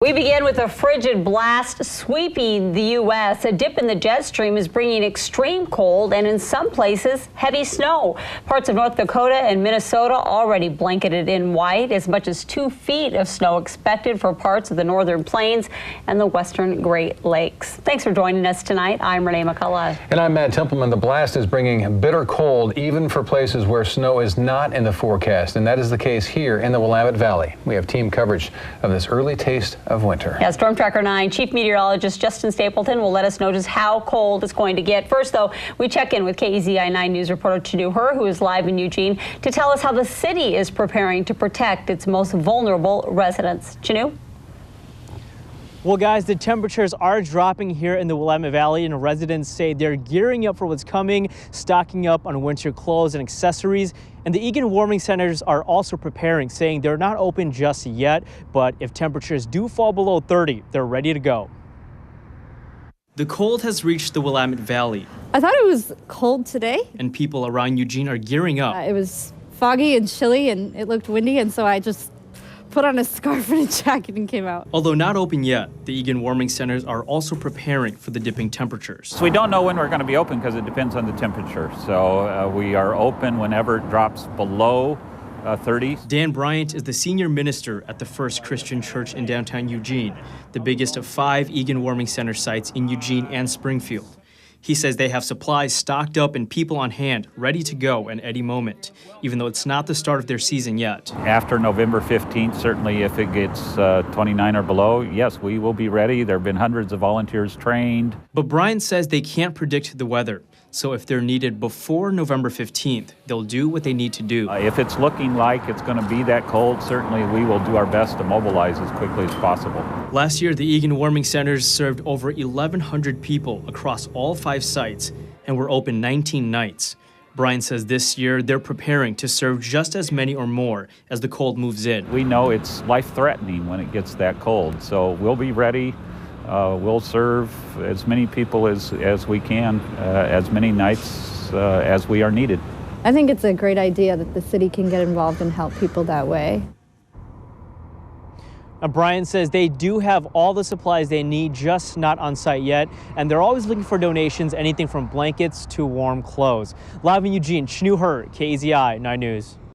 We begin with a frigid blast sweeping the U.S. A dip in the jet stream is bringing extreme cold and in some places heavy snow. Parts of North Dakota and Minnesota already blanketed in white. As much as 2 feet of snow expected for parts of the northern plains and the western Great Lakes. Thanks for joining us tonight. I'm Renee McCullough. And I'm Matt Templeman. The blast is bringing bitter cold even for places where snow is not in the forecast. And that is the case here in the Willamette Valley. We have team coverage of this early taste of winter. Yeah, Storm Tracker 9 Chief Meteorologist Justin Stapleton will let us know just how cold it's going to get. First, though, we check in with KEZI 9 News reporter Chanu Her, who is live in Eugene, to tell us how the city is preparing to protect its most vulnerable residents. Chanu? Well, guys, the temperatures are dropping here in the Willamette Valley, and residents say they're gearing up for what's coming, stocking up on winter clothes and accessories. And the Egan Warming Centers are also preparing, saying they're not open just yet, but if temperatures do fall below 30, they're ready to go. The cold has reached the Willamette Valley. I thought it was cold today. And people around Eugene are gearing up. It was foggy and chilly, and it looked windy, and so I just put on a scarf and a jacket and came out. Although not open yet, the Egan Warming Centers are also preparing for the dipping temperatures. So we don't know when we're going to be open because it depends on the temperature. So we are open whenever it drops below 30. Dan Bryant is the senior minister at the First Christian Church in downtown Eugene, the biggest of 5 Egan Warming Center sites in Eugene and Springfield. He says they have supplies stocked up and people on hand, ready to go at any moment, even though it's not the start of their season yet. After November 15th, certainly if it gets 29 or below, yes, we will be ready. There have been hundreds of volunteers trained. But Brian says they can't predict the weather. So if they're needed before November 15th, they'll do what they need to do. If it's looking like it's going to be that cold, certainly we will do our best to mobilize as quickly as possible. Last year, the Egan Warming Centers served over 1,100 people across all 5 sites and were open 19 nights. Brian says this year they're preparing to serve just as many or more as the cold moves in. We know it's life-threatening when it gets that cold, so we'll be ready. We'll serve as many people as we can, as many nights as we are needed. I think it's a great idea that the city can get involved and help people that way. Now, Brian says they do have all the supplies they need, just not on site yet, and they're always looking for donations, anything from blankets to warm clothes. Live in Eugene, Chanu Her, KEZI 9 News.